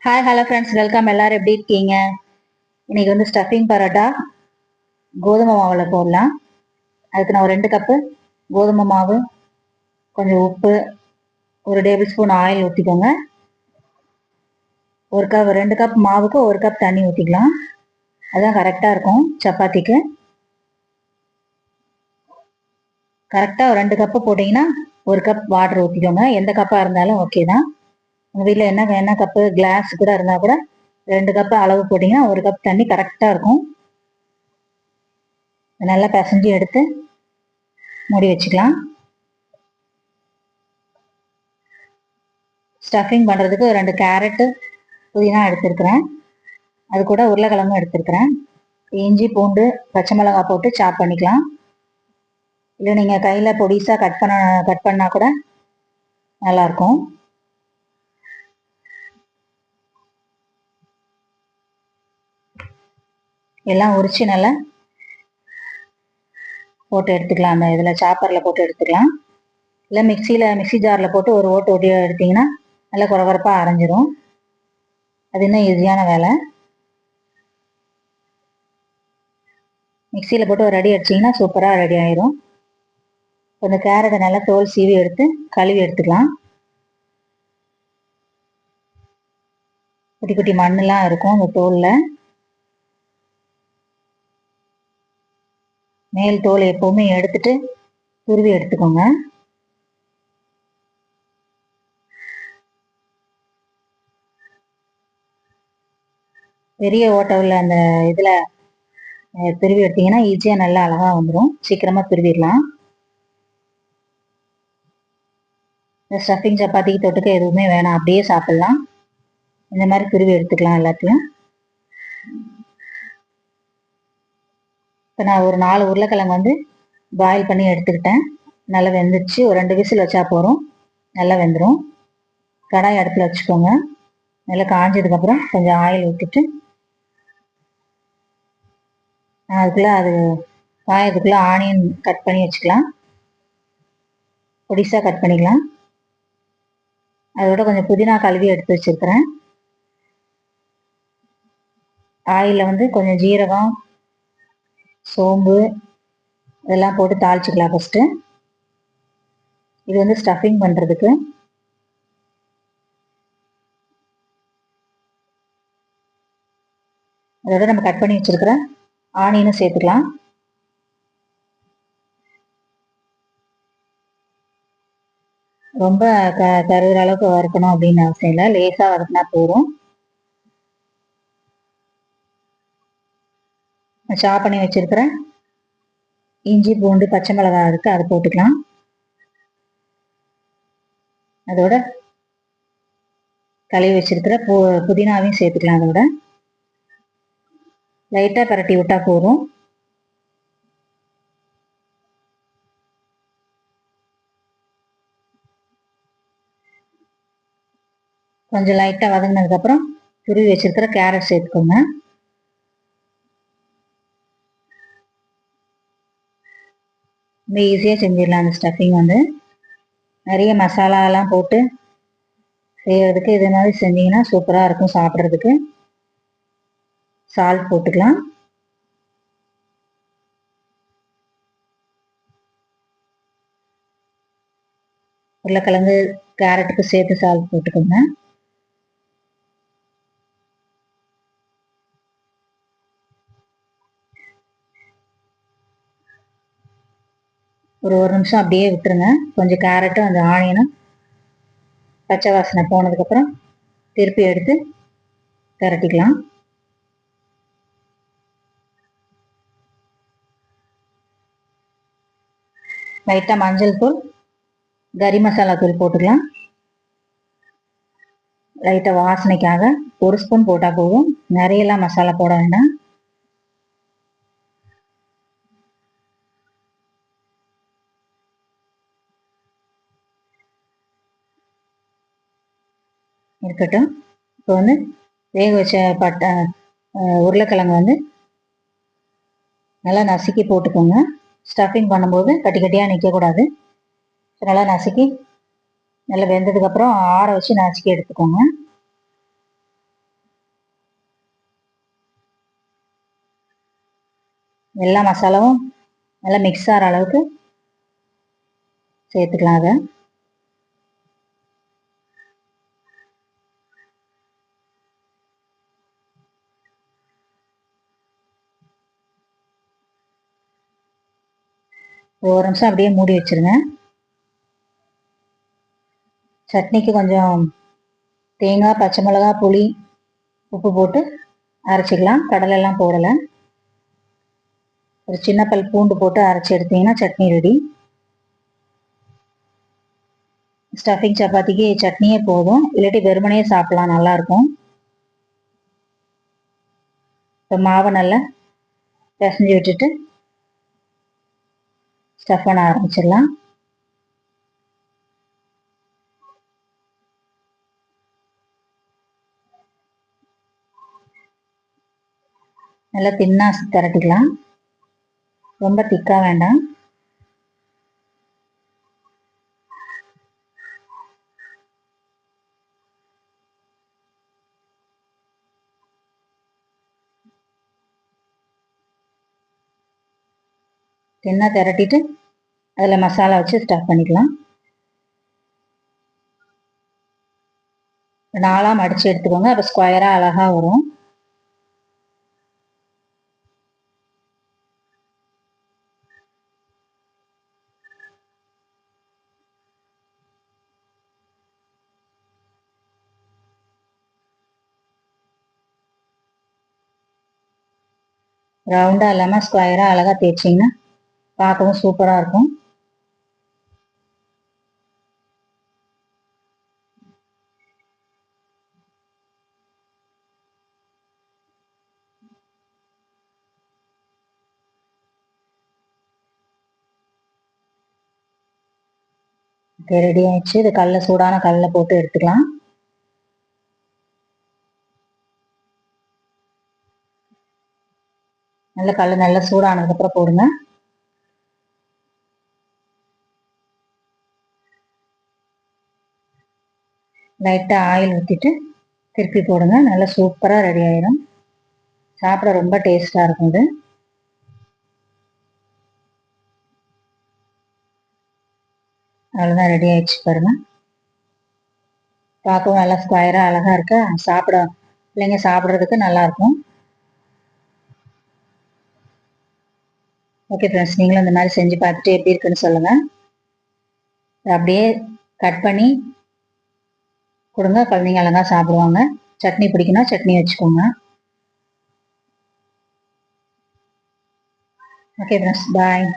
Hi hello friends, welcome. எல்லாரும் எப்படி இருக்கீங்க? இன்னைக்கு வந்து ஸ்டஃபிங் பரோட்டா கோதுமை மாவில் போடலாம். அதுக்கு நான் ஒரு 2 கப்பு கோதுமை மாவு, கொஞ்சம் உப்பு, ஒரு டேபிள் ஸ்பூன் ஆயில் ஊற்றிக்கோங்க. 2 கப் மாவுக்கு 1 கப் தண்ணி ஊற்றிக்கலாம். அதுதான் கரெக்டாக இருக்கும் சப்பாத்திக்கு. கரெக்டாக 2 கப்பு போட்டிங்கன்னா 1 கப் வாட்டர் ஊற்றிக்கோங்க. எந்த கப்பாக இருந்தாலும் ஓகே தான். உங்கள் வீட்டில் என்ன கப்பு கிளாஸ் கூட இருந்தால் கூட 2 கப்பு அளவு போட்டிங்கன்னா 1 கப் தண்ணி கரெக்டாக இருக்கும். நல்லா பிசைஞ்சு எடுத்து மூடி வச்சுக்கலாம். ஸ்டஃபிங் பண்ணுறதுக்கு 2 கேரட்டு, புதினா எடுத்துருக்கிறேன். அது கூட உருளைக்கிழங்கும் எடுத்துருக்கிறேன். இஞ்சி, பூண்டு, பச்சை மிளகாய் போட்டு சாப் பண்ணிக்கலாம். இல்லை நீங்கள் கையில் பொடிசாக கட் பண்ணால் கூட நல்லாயிருக்கும். எல்லாம் உரித்து நல்லா போட்டு எடுத்துக்கலாம். அந்த இதில் சாப்பரில் போட்டு எடுத்துக்கலாம். இல்லை மிக்சி ஜாரில் போட்டு ஒரு ஓட்டி எடுத்திங்கன்னா நல்லா குறகுறப்பாக அரைஞ்சிரும். அது இன்னும் ஈஸியான வேலை. மிக்சியில் போட்டு ஒரு அடி அடிச்சிங்கன்னா சூப்பராக ரெடி ஆயிரும். கொஞ்சம் கேரட்டை நல்லா தோல் சீவி எடுத்து கழுவி எடுத்துக்கலாம். குட்டி குட்டி மண்ணெலாம் இருக்கும் அந்த தோலில். மேல் தோல் எப்போவுமே எடுத்துட்டு துருவி எடுத்துக்கோங்க. பெரிய ஓட்டை உள்ள அந்த இதில் துருவி எடுத்தீங்கன்னா ஈஸியாக நல்லா அழகாக வந்துடும். சீக்கிரமாக துருவிடலாம். இந்த ஸ்டஃபிங் சப்பாத்திக்கு தொட்டுக்க எதுவுமே வேணாம், அப்படியே சாப்பிட்லாம். இந்த மாதிரி துருவி எடுத்துக்கலாம் எல்லாத்தையும். இப்போ நான் ஒரு 4 உருளைக்கிழங்கு வந்து பாயில் பண்ணி எடுத்துக்கிட்டேன். நல்லா வெந்துடுச்சு. ஒரு 2 விசில் வச்சா போகிறோம், நல்லா வெந்துடும். கடாய் அடுப்பில் வச்சுக்கோங்க. நல்லா காஞ்சதுக்கப்புறம் கொஞ்சம் ஆயில் ஊற்றிட்டு அது காயத்துக்குள்ளே ஆனியன் கட் பண்ணி வச்சுக்கலாம். பொடிசாக கட் பண்ணிக்கலாம். அதோட கொஞ்சம் புதினா கழுவி எடுத்து வச்சுருக்கிறேன். ஆயிலில் வந்து கொஞ்சம் ஜீரகம், சோம்பு இதெல்லாம் போட்டு தாளிச்சிக்கலாம் ஃபஸ்ட்டு. இது வந்து ஸ்டஃபிங் பண்ணுறதுக்கு. அதோட நம்ம கட் பண்ணி வச்சுருக்கிற ஆனியனும் சேர்த்துக்கலாம். ரொம்ப கருகிற அளவுக்கு வறுக்கணும் அப்படின்னு அவசியம் இல்லை, லேசாக வறுக்கினா போதும். சாப் பண்ணி வச்சிருக்கிற இஞ்சி, பூண்டு, பச்சை மிளகாய் இருக்குது, அதை போட்டுக்கலாம். அதோட கழுவி வச்சிருக்கிற புதினாவையும் சேர்த்துக்கலாம். அதோட லைட்டாக பரட்டி விட்டா போதும். கொஞ்சம் லைட்டாக வதங்கினதுக்கப்புறம் துருவி வச்சிருக்கிற கேரட் சேர்த்துக்கோங்க. ரொம்ப ஈஸியாக செஞ்சிடலாம். அந்த ஸ்டஃபிங் வந்து நிறைய மசாலாலாம் போட்டு செய்யறதுக்கு இது மாதிரி செஞ்சீங்கன்னா சூப்பராக இருக்கும் சாப்பிட்றதுக்கு. சால்ட் போட்டுக்கலாம். உருளைக்கிழங்கு கேரட்டுக்கு சேர்த்து சால்ட் போட்டுக்கோங்க. ஒரு நிமிஷம் அப்படியே விட்டுருங்க. கொஞ்சம் கேரட்டும் அந்த ஆனியனும் பச்சை வாசனை போனதுக்கப்புறம் திருப்பி எடுத்து திரட்டிக்கலாம். லைட்டாக மஞ்சள் தூள், கறி மசாலா தூள் போட்டுக்கலாம். லைட்டாக வாசனைக்காக 1 ஸ்பூன் போட்டால் போதும், நிறையெல்லாம் மசாலா போட வேண்டாம். இருக்கட்டும். இப்போ வந்து வேக வச்ச உருளைக்கிழங்கு வந்து நல்லா நசுக்கி போட்டுக்கோங்க. ஸ்டஃபிங் பண்ணும்போது கட்டி கட்டியாக நிற்கக்கூடாது. நல்லா நசுக்கி நல்லா வெந்ததுக்கப்புறம் ஆற வச்சு நசுக்கி எடுத்துக்கோங்க. எல்லா மசாலாவும் நல்லா மிக்ஸ் ஆகிற அளவுக்கு சேர்த்துக்கலாம். அதை ஒரு நிமிஷம் அப்படியே மூடி வச்சிருங்க. சட்னிக்கு கொஞ்சம் தேங்காய், பச்சை மிளகா, புளி, உப்பு போட்டு அரைச்சிக்கலாம். கடலை எல்லாம் போடலை. ஒரு சின்ன பல் பூண்டு போட்டு அரைச்சி எடுத்தீங்கன்னா சட்னி ரெடி. ஸ்டஃபிங் சப்பாத்திக்கு சட்னியே போதும், இல்லாட்டி வெறுமனையே சாப்பிடலாம், நல்லாயிருக்கும். இப்போ மாவை நல்லா பிசைஞ்சு விட்டுட்டு ஸ்டஃப் பண்ண ஆரம்பிச்சிடலாம். நல்லா தின்னா திரட்டிக்கலாம், ரொம்ப திக்காக வேண்டாம். தின்னா திரட்டிட்டு அதில் மசாலா வச்சு ஸ்டஃப் பண்ணிக்கலாம். நாலாக மடித்து எடுத்துக்கோங்க, அப்போ ஸ்கொயராக அழகாக வரும். ரவுண்டாக இல்லாமல் ஸ்கொயராக அழகாக தேய்ச்சிங்கன்னா பார்க்கவும் சூப்பராக இருக்கும். ரெடி ஆயிடுச்சு. இது சூடான கல்லில் போட்டு எடுத்துக்கலாம். நல்ல கல் நல்லா சூடானதுக்கப்புறம் போடுங்க. லைட்டாக ஆயில் ஊற்றிட்டு திருப்பி போடுங்க. நல்லா சூப்பராக ரெடி ஆயிடும். சாப்பிட ரொம்ப டேஸ்டாக இருக்கும். இது அவ்வளோதான், ரெடி ஆயிடுச்சு பாருங்க. பார்க்கவும் நல்லா ஸ்கொயராக அழகாக இருக்கு. பிள்ளைங்க சாப்பிட்றதுக்கு நல்லாயிருக்கும். ஓகே ஃப்ரெண்ட்ஸ், நீங்களும் இந்த மாதிரி செஞ்சு பார்த்துட்டு எப்படி இருக்குன்னு சொல்லுங்கள். அப்படியே கட் பண்ணி கொடுங்க, குழந்தைங்க அழகாக சாப்பிடுவாங்க. சட்னி பிடிக்குன்னா சட்னி வச்சுக்கோங்க. ஓகே ஃப்ரெண்ட்ஸ், பாய்.